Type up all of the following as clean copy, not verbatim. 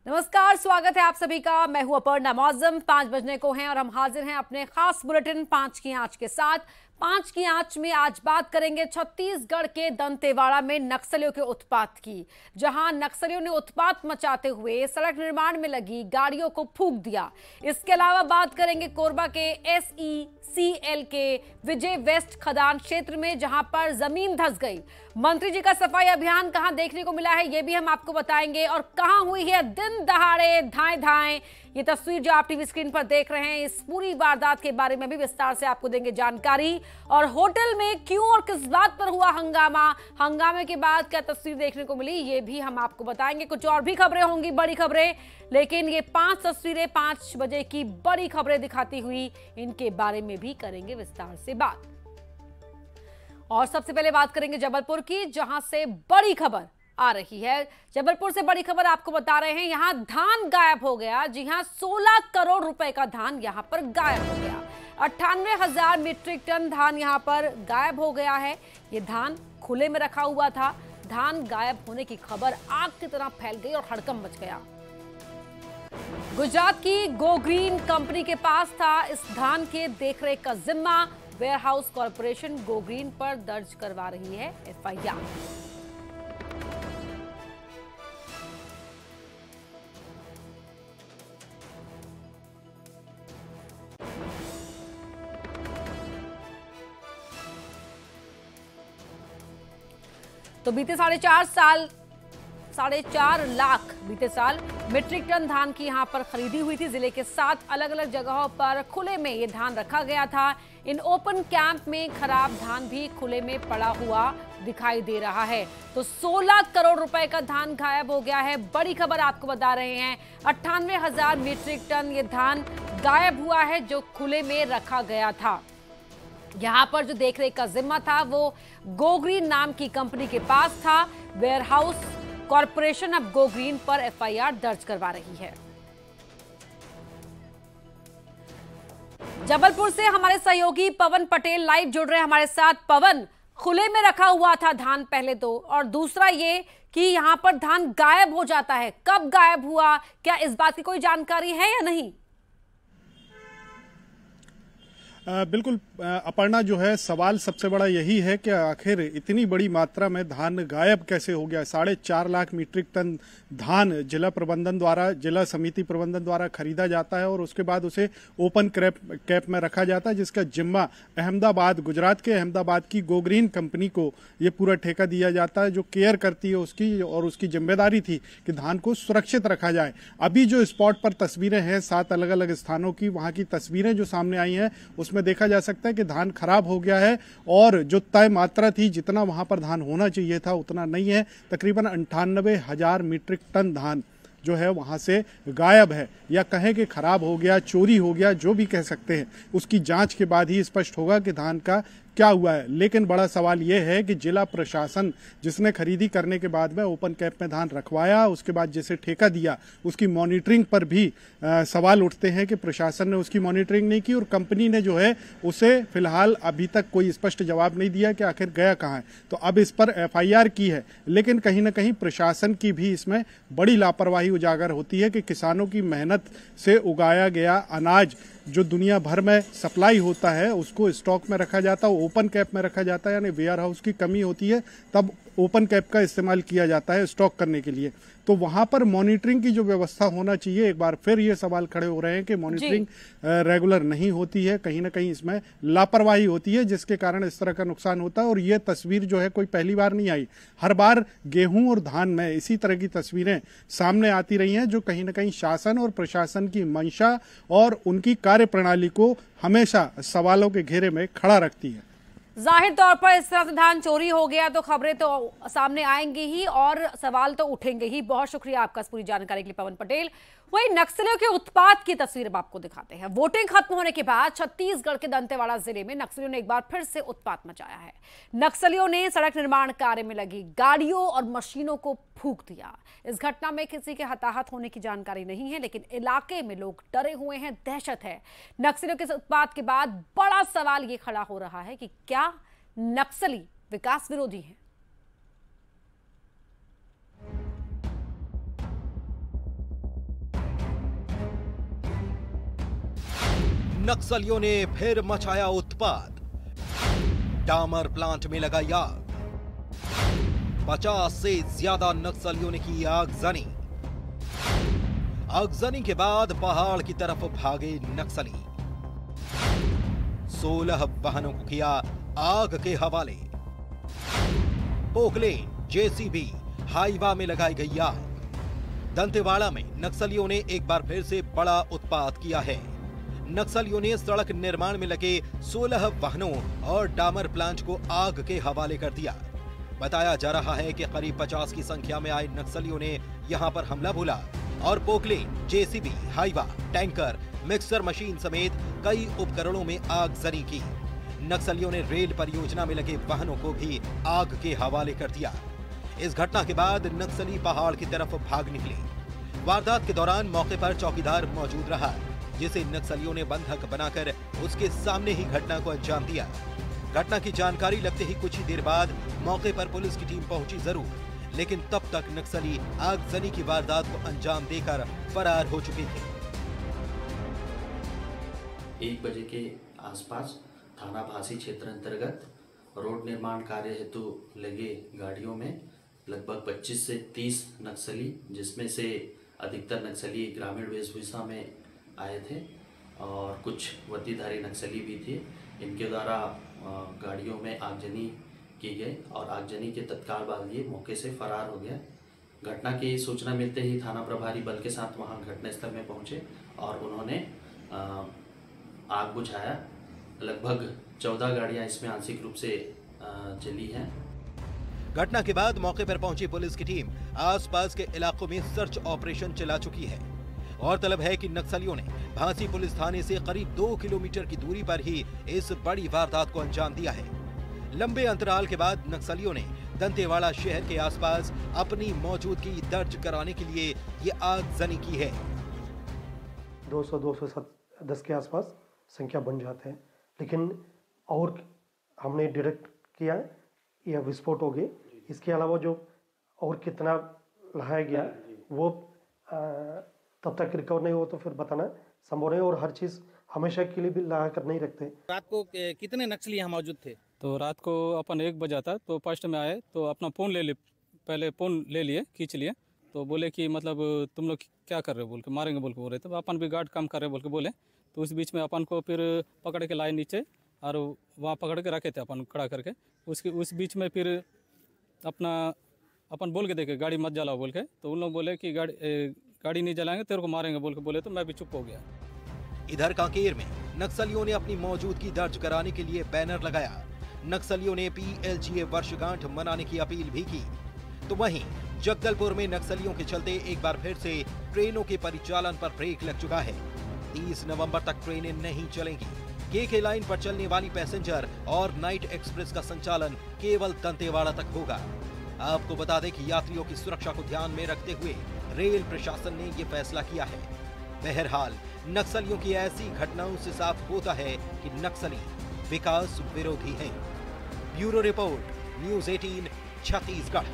नमस्कार, स्वागत है आप सभी का। मैं हूं अपर्णा मौजम। 5 बजने को हैं और हम हाजिर हैं अपने खास बुलेटिन 5 की आंच के साथ। 5 की आंच में आज बात करेंगे छत्तीसगढ़ के दंतेवाड़ा में नक्सलियों के उत्पात की, जहां नक्सलियों ने उत्पात मचाते हुए सड़क निर्माण में लगी गाड़ियों को फूंक दिया। इसके अलावा बात करेंगे कोरबा के SECL के विजय वेस्ट खदान क्षेत्र में, जहां पर जमीन धंस गई। मंत्री जी का सफाई अभियान कहां देखने को मिला है, यह भी हम आपको बताएंगे। और कहां हुई है दिन दहाड़े धाएं धाएं ये तस्वीर जो आप टीवी स्क्रीन पर देख रहे हैं, इस पूरी वारदात के बारे में भी विस्तार से आपको देंगे जानकारी। और होटल में क्यों और किस बात पर हुआ हंगामा, हंगामे के बाद क्या तस्वीर देखने को मिली, ये भी हम आपको बताएंगे। कुछ और भी खबरें होंगी, बड़ी खबरें, लेकिन ये 5 तस्वीरें 5 बजे की बड़ी खबरें दिखाती हुई, इनके बारे में भी करेंगे विस्तार से बात। और सबसे पहले बात करेंगे जबलपुर की, जहां से बड़ी खबर आ रही है। जबलपुर से बड़ी खबर आपको बता रहे हैं, यहां धान गायब हो गया। जी हां, 16 करोड़ रुपए का धान यहां पर गायब हो गया। 98,000 मीट्रिक टन धान यहां पर गायब हो गया है। ये धान खुले में रखा हुआ था। धान गायब होने की खबर आग की तरह फैल गई और हड़कंप मच गया। गुजरात की गो ग्रीन कंपनी के पास था इस धान के देखरेख का जिम्मा। वेयरहाउस कॉर्पोरेशन गो ग्रीन पर दर्ज करवा रही है FIR। तो बीते 4.5 लाख बीते साल मीट्रिक टन धान की यहां पर खरीदी हुई थी। जिले के 7 अलग अलग जगहों पर खुले में ये धान रखा गया था। इन ओपन कैंप में खराब धान भी खुले में पड़ा हुआ दिखाई दे रहा है। तो 16 करोड़ रुपए का धान गायब हो गया है। बड़ी खबर आपको बता रहे हैं, 98,000 मीट्रिक टन ये धान गायब हुआ है जो खुले में रखा गया था। यहां पर जो देखरेख का जिम्मा था वो गो ग्रीन नाम की कंपनी के पास था। वेयरहाउस कॉर्पोरेशन अब गो ग्रीन पर FIR दर्ज करवा रही है। जबलपुर से हमारे सहयोगी पवन पटेल लाइव जुड़ रहे हैं हमारे साथ। पवन, खुले में रखा हुआ था धान पहले तो, और दूसरा ये कि यहां पर धान गायब हो जाता है, कब गायब हुआ, क्या इस बात की कोई जानकारी है या नहीं? बिल्कुल अपर्णा, जो है सवाल सबसे बड़ा यही है कि आखिर इतनी बड़ी मात्रा में धान गायब कैसे हो गया। 4.5 लाख मीट्रिक टन धान जिला समिति प्रबंधन द्वारा खरीदा जाता है और उसके बाद उसे ओपन कैप में रखा जाता है, जिसका जिम्मा गुजरात के अहमदाबाद की गो ग्रीन कंपनी को ये पूरा ठेका दिया जाता है, जो केयर करती है उसकी, और उसकी जिम्मेदारी थी कि धान को सुरक्षित रखा जाए। अभी जो स्पॉट पर तस्वीरें हैं 7 अलग अलग स्थानों की, वहां की तस्वीरें जो सामने आई हैं उसमें देखा जा सकता है कि धान खराब हो गया है और जो तय मात्रा थी, जितना वहां पर धान होना चाहिए था उतना नहीं है। तकरीबन 98,000 मीट्रिक टन धान जो है वहां से गायब है, या कहें कि खराब हो गया, चोरी हो गया, जो भी कह सकते हैं। उसकी जांच के बाद ही स्पष्ट होगा कि धान का क्या हुआ है। लेकिन बड़ा सवाल यह है कि जिला प्रशासन, जिसने खरीदी करने के बाद में ओपन कैप में धान रखवाया, उसके बाद जिसे ठेका दिया, उसकी मॉनिटरिंग पर भी सवाल उठते हैं कि प्रशासन ने उसकी मॉनिटरिंग नहीं की और कंपनी ने जो है उसे फिलहाल अभी तक कोई स्पष्ट जवाब नहीं दिया कि आखिर गया कहाँ है। तो अब इस पर FIR की है, लेकिन कहीं ना कहीं प्रशासन की भी इसमें बड़ी लापरवाही उजागर होती है कि किसानों की मेहनत से उगाया गया अनाज जो दुनिया भर में सप्लाई होता है उसको स्टॉक में रखा जाता है, ओपन कैप में रखा जाता है। यानी वेयर हाउस की कमी होती है तब ओपन कैप का इस्तेमाल किया जाता है स्टॉक करने के लिए। तो वहां पर मॉनिटरिंग की जो व्यवस्था होना चाहिए, एक बार फिर ये सवाल खड़े हो रहे हैं कि मॉनिटरिंग रेगुलर नहीं होती है, कहीं ना कहीं इसमें लापरवाही होती है, जिसके कारण इस तरह का नुकसान होता है। और ये तस्वीर जो है कोई पहली बार नहीं आई, हर बार गेहूं और धान में इसी तरह की तस्वीरें सामने आती रही हैं, जो कहीं ना कहीं शासन और प्रशासन की मंशा और उनकी कार्यप्रणाली को हमेशा सवालों के घेरे में खड़ा रखती है। जाहिर तौर पर इस तरह से धान चोरी हो गया तो खबरें तो सामने आएंगी ही और सवाल तो उठेंगे ही। बहुत शुक्रिया आपका इस पूरी जानकारी के लिए पवन पटेल। वही नक्सलियों के उत्पात की तस्वीर अब आपको दिखाते हैं। वोटिंग खत्म होने के बाद छत्तीसगढ़ के दंतेवाड़ा जिले में नक्सलियों ने एक बार फिर से उत्पात मचाया है। नक्सलियों ने सड़क निर्माण कार्य में लगी गाड़ियों और मशीनों को फूंक दिया। इस घटना में किसी के हताहत होने की जानकारी नहीं है, लेकिन इलाके में लोग डरे हुए हैं, दहशत है। नक्सलियों के उत्पात के बाद बड़ा सवाल ये खड़ा हो रहा है कि क्या नक्सली विकास विरोधी हैं? नक्सलियों ने फिर मचाया उत्पात, डामर प्लांट में लगाई आग। 50 से ज्यादा नक्सलियों ने की आगजनी। आगजनी के बाद पहाड़ की तरफ भागे नक्सली। 16 वाहनों को किया आग के हवाले। पोकलेन, जेसीबी, हाईवा में लगाई गई आग। दंतेवाड़ा में नक्सलियों ने एक बार फिर से बड़ा उत्पात किया है। नक्सलियों ने सड़क निर्माण में लगे 16 वाहनों और डामर प्लांट को आग के हवाले कर दिया। बताया जा रहा है कि करीब 50 की संख्या में आए नक्सलियों ने यहां पर हमला बोला और Poclain, JCB, Hyva, tanker, mixer machine समेत कई उपकरणों में आगजनी की। नक्सलियों ने रेल परियोजना में लगे वाहनों को भी आग के हवाले कर दिया। इस घटना के बाद नक्सली पहाड़ की तरफ भाग निकले। वारदात के दौरान मौके पर चौकीदार मौजूद रहा, जिसे नक्सलियों ने बंधक बनाकर उसके सामने ही घटना को अंजाम दिया। घटना की जानकारी लगते ही कुछ ही देर बाद मौके पर पुलिस की टीम पहुंची जरूर, लेकिन तब तक नक्सली आगजनी की वारदात को अंजाम देकर फरार हो चुके थे। 1 बजे के आसपास थाना भासी क्षेत्र अंतर्गत रोड निर्माण कार्य हेतु लगे गाड़ियों में लगभग 25 से 30 नक्सली, जिसमें से अधिकतर नक्सली ग्रामीण वेशभूषा में आए थे और कुछ वर्दीधारी नक्सली भी थे। इनके द्वारा गाड़ियों में आगजनी की गई और आगजनी के तत्काल बाद ये मौके से फरार हो गया। घटना की सूचना मिलते ही थाना प्रभारी बल के साथ वहां घटनास्थल में पहुंचे और उन्होंने आग बुझाया। लगभग 14 गाड़ियां इसमें आंशिक रूप से जली हैं। घटना के बाद मौके पर पहुंची पुलिस की टीम आसपास के इलाकों में सर्च ऑपरेशन चला चुकी है। गौरतलब है कि नक्सलियों ने भांसी पुलिस थाने से करीब 2 किलोमीटर की दूरी पर ही इस बड़ी वारदात को अंजाम दिया है। लंबे अंतराल के बाद नक्सलियों ने दंतेवाड़ा शहर के आसपास अपनी मौजूदगी दर्ज कराने के लिए ये आगजनी की है। 200-210 के आसपास संख्या बन जाते हैं, लेकिन और हमने डिटेक्ट किया है यह विस्फोट हो गए। इसके अलावा जो और कितना लाया गया वो तब तक रिकवर नहीं हो तो फिर बताना संभव नहीं, और हर चीज़ हमेशा के लिए भी ला कर नहीं रखते। रात को कितने नक्सली यहाँ मौजूद थे? तो रात को अपन 1 बजा था तो फर्स्ट में आए तो अपना फ़ोन पहले फ़ोन ले लिए, खींच लिए। तो बोले कि मतलब तुम लोग क्या कर रहे हो बोल के, मारेंगे बोल के बोल रहे थे। तो अपन भी गार्ड काम कर रहे बोल के बोले। तो उस बीच में अपन को फिर पकड़ के लाए नीचे और वहाँ पकड़ के रखे थे अपन खड़ा करके। उस बीच में फिर अपन बोल के देखे गाड़ी मत जलाओ बोल के। तो उन लोग बोले कि गाड़ी नहीं जलाएंगे, तेरे को मारेंगे बोल के बोले। तो मैं भी चुप हो गया। इधर कांकेर में नक्सलियों ने अपनी मौजूदगी दर्ज कराने के लिए बैनर लगाया। नक्सलियों ने PLGA वर्षगांठ मनाने की अपील भी की। तो वहीं जगदलपुर में नक्सलियों के चलते एक बार फिर से ट्रेनों के परिचालन पर ब्रेक लग चुका है। 30 नवंबर तक ट्रेनें नहीं चलेंगी। KK लाइन पर चलने वाली पैसेंजर और नाइट एक्सप्रेस का संचालन केवल दंतेवाड़ा तक होगा। आपको बता दें कि यात्रियों की सुरक्षा को ध्यान में रखते हुए रेल प्रशासन ने ये फैसला किया है। बहरहाल नक्सलियों की ऐसी घटनाओं से साफ होता है कि नक्सली विकास विरोधी हैं। Bureau report, news 18 Chhattisgarh.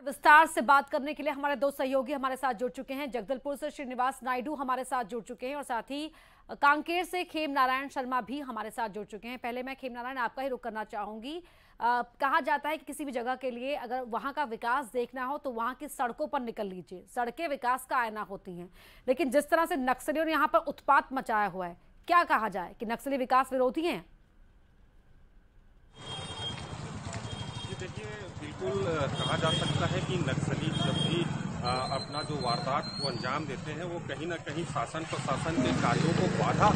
विस्तार से बात करने के लिए हमारे 2 सहयोगी हमारे साथ जुड़ चुके हैं। जगदलपुर से श्रीनिवास नायडू हमारे साथ जुड़ चुके हैं और साथ ही कांकेर से खेम नारायण शर्मा भी हमारे साथ जुड़ चुके हैं। पहले मैं खेम नारायण आपका ही रुख करना चाहूंगी। कहा जाता है कि किसी भी जगह के लिए अगर वहां का विकास देखना हो तो वहां की सड़कों पर निकल लीजिए। सड़कें विकास का आईना होती हैं, लेकिन जिस तरह से नक्सलियों ने यहाँ पर उत्पात मचाया हुआ है, क्या कहा जाए कि नक्सली विकास विरोधी हैं? देखिए, बिल्कुल कहा जा सकता है कि नक्सली जब भी अपना जो वारदात को अंजाम देते हैं वो कहीं ना कहीं शासन प्रशासन के कार्यों को बाधा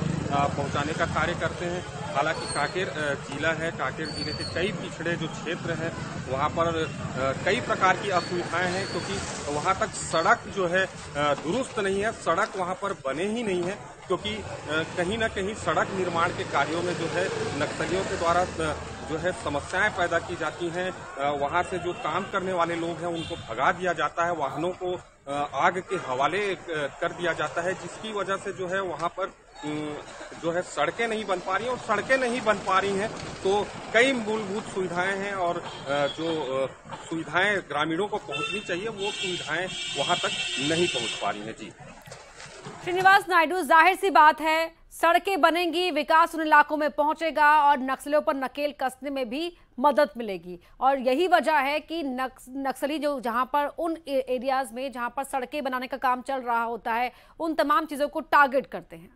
पहुंचाने का कार्य करते हैं। हालांकि कांकेर जिला है, कांकेर जिले के कई पिछड़े जो क्षेत्र हैं वहां पर कई प्रकार की असुविधाएं हैं, क्योंकि वहां तक सड़क जो है दुरुस्त नहीं है। सड़क वहां पर बने ही नहीं है, क्योंकि कहीं ना कहीं सड़क निर्माण के कार्यों में जो है नक्सलियों के द्वारा जो है समस्याएं पैदा की जाती हैं। वहां से जो काम करने वाले लोग हैं उनको भगा दिया जाता है, वाहनों को आग के हवाले कर दिया जाता है, जिसकी वजह से जो है वहां पर जो है सड़कें नहीं बन पा रही हैं। और सड़कें नहीं बन पा रही हैं तो कई मूलभूत सुविधाएं हैं और जो सुविधाएं ग्रामीणों को पहुंचनी चाहिए वो सुविधाएं वहां तक नहीं पहुंच पा रही हैं। जी श्रीनिवास नायडू, जाहिर सी बात है सड़कें बनेंगी, विकास उन इलाकों में पहुंचेगा और नक्सलियों पर नकेल कसने में भी मदद मिलेगी। और यही वजह है कि नक्सली जो जहां पर उन एरियाज में जहां पर सड़कें बनाने का काम चल रहा होता है उन तमाम चीजों को टारगेट करते हैं।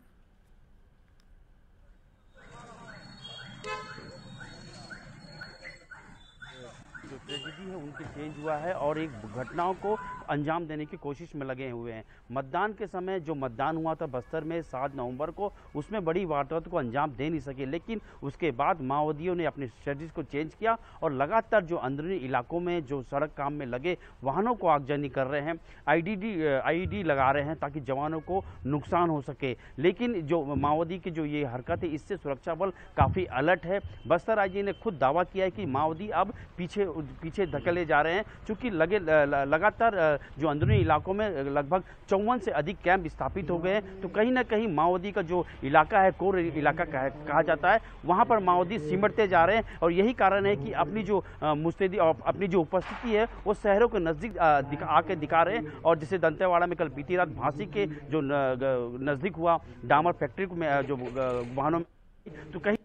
जो ट्रेजेडी है उनकी चेंज हुआ है और एक घटनाओं को अंजाम देने की कोशिश में लगे हुए हैं। मतदान के समय जो मतदान हुआ था बस्तर में 7 नवंबर को, उसमें बड़ी वारदात को अंजाम दे नहीं सके, लेकिन उसके बाद माओवादियों ने अपने स्ट्रेटजी को चेंज किया और लगातार जो अंदरूनी इलाकों में जो सड़क काम में लगे वाहनों को आगजनी कर रहे हैं, आईईडी लगा रहे हैं ताकि जवानों को नुकसान हो सके। लेकिन जो माओवादी की जो ये हरकत है इससे सुरक्षा बल काफ़ी अलर्ट है। बस्तर आईजी ने खुद दावा किया है कि माओवादी अब पीछे धकेले जा रहे हैं, चूँकि लगातार जो अंदरूनी इलाकों में लगभग 54 से अधिक कैंप स्थापित हो गए हैं। तो कहीं ना कहीं माओवादी का जो इलाका है, कोर इलाका कहा जाता है, वहां पर माओवादी सिमटते जा रहे हैं और यही कारण है कि अपनी जो मुस्तैदी और अपनी जो उपस्थिति है वो शहरों के नज़दीक आके दिखा रहे हैं। और जैसे दंतेवाड़ा में कल बीती रात भांसी के जो नज़दीक हुआ डामर फैक्ट्री में जो वाहनों में, तो कहीं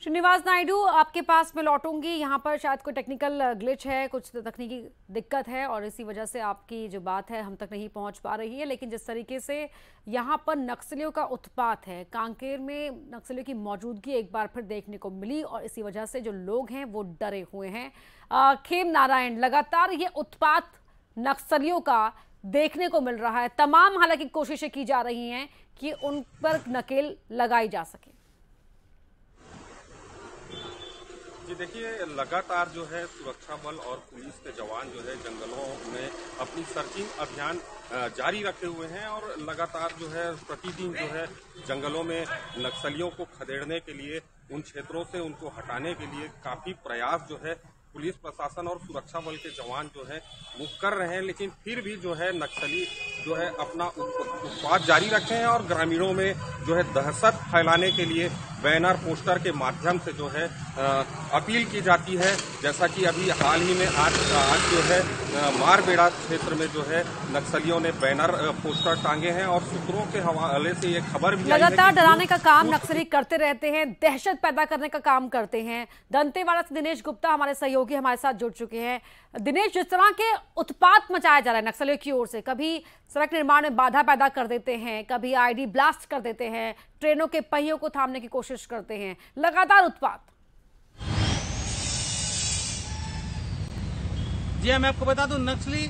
श्रीनिवास नायडू, आपके पास मैं लौटूंगी। यहाँ पर शायद कोई टेक्निकल ग्लिच है, कुछ तकनीकी दिक्कत है और इसी वजह से आपकी जो बात है हम तक नहीं पहुँच पा रही है। लेकिन जिस तरीके से यहाँ पर नक्सलियों का उत्पात है, कांकेर में नक्सलियों की मौजूदगी एक बार फिर देखने को मिली और इसी वजह से जो लोग हैं वो डरे हुए हैं। खेम नारायण, लगातार ये उत्पात नक्सलियों का देखने को मिल रहा है। तमाम हालांकि कोशिशें की जा रही हैं कि उन पर नकेल लगाई जा सके। जी देखिए, लगातार जो है सुरक्षा बल और पुलिस के जवान जो है जंगलों में अपनी सर्चिंग अभियान जारी रखे हुए हैं और लगातार जो है प्रतिदिन जो है जंगलों में नक्सलियों को खदेड़ने के लिए, उन क्षेत्रों से उनको हटाने के लिए काफी प्रयास जो है पुलिस प्रशासन और सुरक्षा बल के जवान जो है वो कर रहे हैं। लेकिन फिर भी जो है नक्सली जो है अपना उत्पात जारी रखे हैं और ग्रामीणों में जो है दहशत फैलाने के लिए बैनर पोस्टर के माध्यम से जो है अपील की जाती है। जैसा कि अभी हाल ही में आज जो है मारबेड़ा क्षेत्र में जो है नक्सलियों ने बैनर पोस्टर टांगे हैं और सूत्रों के हवाले से ये खबर भी लगातार डराने का काम नक्सली करते रहते हैं, दहशत पैदा करने का काम करते हैं। दंतेवाड़ा से दिनेश गुप्ता हमारे सहयोगी हमारे साथ जुड़ चुके हैं। दिनेश, जिस तरह के उत्पात मचाया जा रहा है नक्सलियों की ओर से, कभी सड़क निर्माण में बाधा पैदा कर देते हैं, कभी आईडी ब्लास्ट कर देते हैं, ट्रेनों के पहियों को थामने की कोशिश करते हैं, लगातार उत्पात। जी हाँ, मैं आपको बता दूं, नक्सली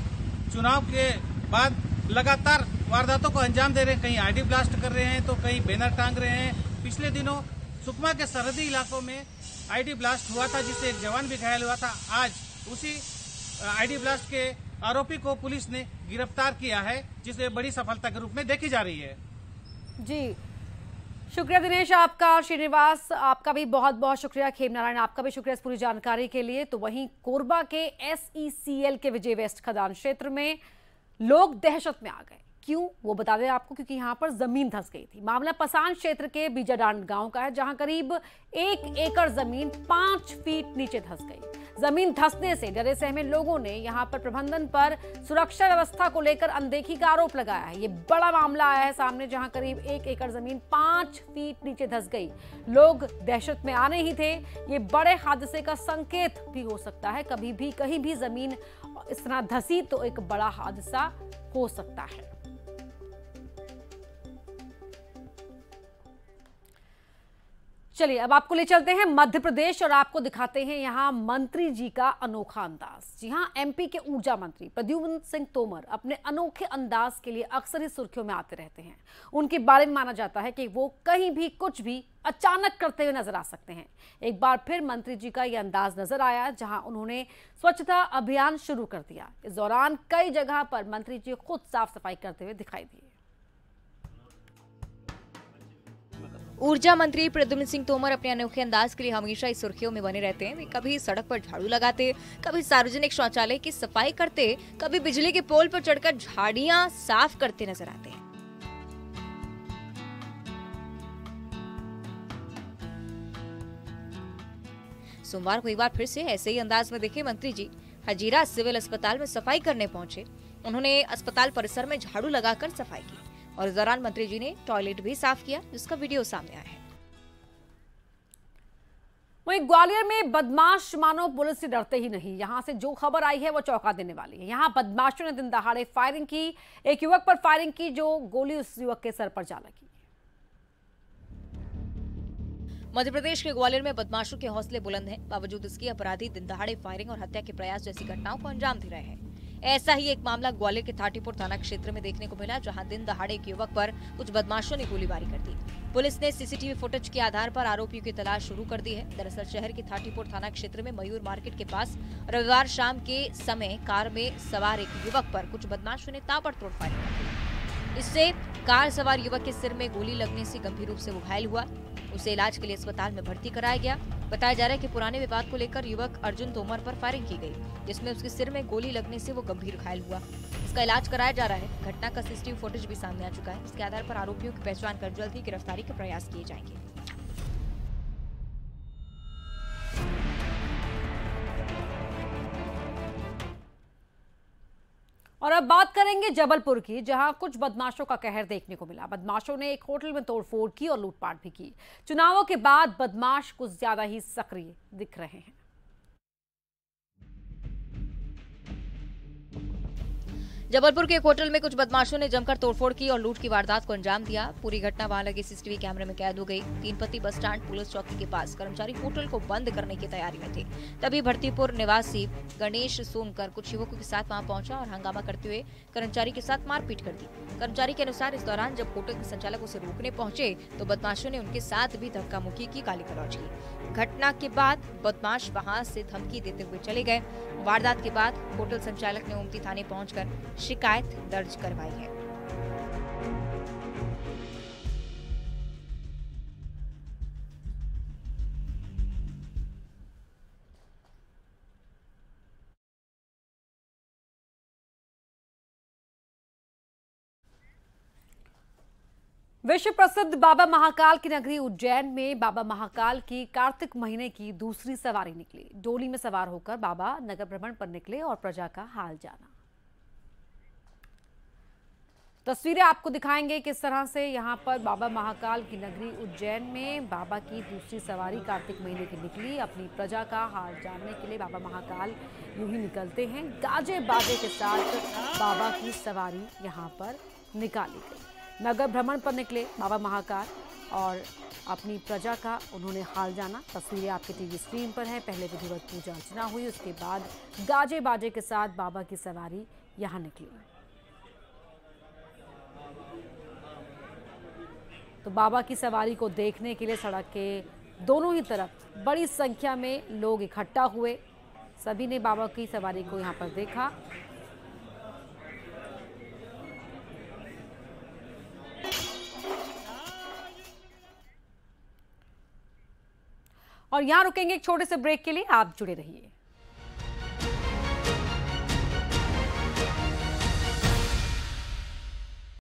चुनाव के बाद लगातार वारदातों को अंजाम दे रहे हैं। कहीं आईडी ब्लास्ट कर रहे हैं तो कहीं बैनर टांग रहे हैं। पिछले दिनों सुकमा के सरहदी इलाकों में आईडी ब्लास्ट हुआ था जिससे एक जवान भी घायल हुआ था। आज उसी आईडी ब्लास्ट के आरोपी को पुलिस ने गिरफ्तार किया है, जिसे बड़ी सफलता के रूप में देखी जा रही है। जी शुक्रिया दिनेश आपका। श्रीनिवास आपका भी बहुत बहुत शुक्रिया। खेम नारायण आपका भी शुक्रिया इस पूरी जानकारी के लिए। तो वहीं कोरबा के SECL के विजय वेस्ट खदान क्षेत्र में लोग दहशत में आ गए। क्यों, वो बता दें आपको, क्योंकि यहाँ पर जमीन धंस गई थी। मामला पसान क्षेत्र के बीजाडांड गांव का है, जहां करीब 1 एकड़ जमीन 5 फीट नीचे धंस गई। जमीन धंसने से डरे सहमे लोगों ने यहां पर प्रबंधन पर सुरक्षा व्यवस्था को लेकर अनदेखी का आरोप लगाया है। ये बड़ा मामला आया है सामने, जहां करीब 1 एकड़ जमीन 5 फीट नीचे धंस गई। लोग दहशत में आने ही थे। ये बड़े हादसे का संकेत भी हो सकता है। कभी भी कहीं भी जमीन इस तरह धंसी तो एक बड़ा हादसा हो सकता है। चलिए अब आपको ले चलते हैं मध्य प्रदेश और आपको दिखाते हैं यहां मंत्री जी का अनोखा अंदाज। जी हां, MP के ऊर्जा मंत्री प्रद्युम्न सिंह तोमर अपने अनोखे अंदाज के लिए अक्सर ही सुर्खियों में आते रहते हैं। उनके बारे में माना जाता है कि वो कहीं भी कुछ भी अचानक करते हुए नजर आ सकते हैं। एक बार फिर मंत्री जी का यह अंदाज नजर आया जहां उन्होंने स्वच्छता अभियान शुरू कर दिया। इस दौरान कई जगह पर मंत्री जी खुद साफ सफाई करते हुए दिखाई दिए। ऊर्जा मंत्री प्रद्युम्न सिंह तोमर अपने अनोखे अंदाज के लिए हमेशा इस सुर्खियों में बने रहते हैं। वे कभी सड़क पर झाड़ू लगाते, कभी सार्वजनिक शौचालय की सफाई करते, कभी बिजली के पोल पर चढ़कर झाड़ियां साफ करते नजर आते हैं। सोमवार को एक बार फिर से ऐसे ही अंदाज में दिखे मंत्री जी। हजीरा सिविल अस्पताल में सफाई करने पहुंचे। उन्होंने अस्पताल परिसर में झाड़ू लगाकर सफाई की और इस दौरान मंत्री जी ने टॉयलेट भी साफ किया, जिसका वीडियो सामने आया है। वहीं ग्वालियर में बदमाश मानो पुलिस से डरते ही नहीं। यहां से जो खबर आई है वो चौंका देने वाली है। यहां बदमाशों ने दिन दहाड़े फायरिंग की, एक युवक पर फायरिंग की, जो गोली उस युवक के सर पर जा लगी। मध्य प्रदेश के ग्वालियर में बदमाशों के हौसले बुलंद हैं, बावजूद इसके अपराधी दिन दहाड़े फायरिंग और हत्या के प्रयास जैसी घटनाओं को अंजाम दे रहे हैं। ऐसा ही एक मामला ग्वालियर के थाटीपुर थाना क्षेत्र में देखने को मिला, जहां दिन दहाड़े एक युवक पर कुछ बदमाशों ने गोलीबारी कर दी। पुलिस ने सीसीटीवी फुटेज के आधार पर आरोपियों की तलाश शुरू कर दी है। दरअसल शहर के थाटीपुर थाना क्षेत्र में मयूर मार्केट के पास रविवार शाम के समय कार में सवार एक युवक पर कुछ बदमाशों ने ताबड़तोड़ फायरिंग कर दी। इससे कार सवार युवक के सिर में गोली लगने से गंभीर रूप से वो घायल हुआ। उसे इलाज के लिए अस्पताल में भर्ती कराया गया। बताया जा रहा है कि पुराने विवाद को लेकर युवक अर्जुन तोमर पर फायरिंग की गई, जिसमें उसके सिर में गोली लगने से वो गंभीर घायल हुआ। इसका इलाज कराया जा रहा है। घटना का सीसीटीवी फुटेज भी सामने आ चुका है। इसके आधार पर आरोपियों की पहचान कर जल्द ही गिरफ्तारी के प्रयास किए जाएंगे। और अब बात करेंगे जबलपुर की, जहां कुछ बदमाशों का कहर देखने को मिला। बदमाशों ने एक होटल में तोड़फोड़ की और लूटपाट भी की। चुनावों के बाद बदमाश कुछ ज्यादा ही सक्रिय दिख रहे हैं। जबलपुर के एक होटल में कुछ बदमाशों ने जमकर तोड़फोड़ की और लूट की वारदात को अंजाम दिया। पूरी घटना वहां लगे सीसीटीवी कैमरे में कैद हो गई। तीनपत्ती बस स्टैंड पुलिस चौकी के पास कर्मचारी होटल को बंद करने की तैयारी में थे। तभी भरतीपुर निवासी गणेश सोनकर कुछ युवकों के साथ वहां पहुंचा और हंगामा करते हुए कर्मचारी के साथ मारपीट कर दी। कर्मचारी के अनुसार इस दौरान जब होटल के संचालक उसे रोकने पहुंचे तो बदमाशों ने उनके साथ भी धक्का मुक्की की, गाली गलौज की। घटना के बाद बदमाश वहां से धमकी देते हुए चले गए। वारदात के बाद होटल संचालक ने ओमती थाने पहुंचकर शिकायत दर्ज करवाई है। विश्व प्रसिद्ध बाबा महाकाल की नगरी उज्जैन में बाबा महाकाल की कार्तिक महीने की दूसरी सवारी निकली। डोली में सवार होकर बाबा नगर भ्रमण पर निकले और प्रजा का हाल जाना। तस्वीरें आपको दिखाएंगे किस तरह से यहां पर बाबा महाकाल की नगरी उज्जैन में बाबा की दूसरी सवारी कार्तिक महीने की निकली। अपनी प्रजा का हाल जानने के लिए बाबा महाकाल यूं ही निकलते हैं। गाजे बाजे के साथ बाबा की सवारी यहां पर निकाली गई। नगर भ्रमण पर निकले बाबा महाकाल और अपनी प्रजा का उन्होंने हाल जाना। तस्वीरें आपके टीवी स्क्रीन पर हैं। पहले विधिवत पूजा अर्चना हुई, उसके बाद गाजे बाजे के साथ बाबा की सवारी यहां निकली। तो बाबा की सवारी को देखने के लिए सड़क के दोनों ही तरफ बड़ी संख्या में लोग इकट्ठा हुए। सभी ने बाबा की सवारी को यहां पर देखा। और यहां रुकेंगे एक छोटे से ब्रेक के लिए, आप जुड़े रहिए।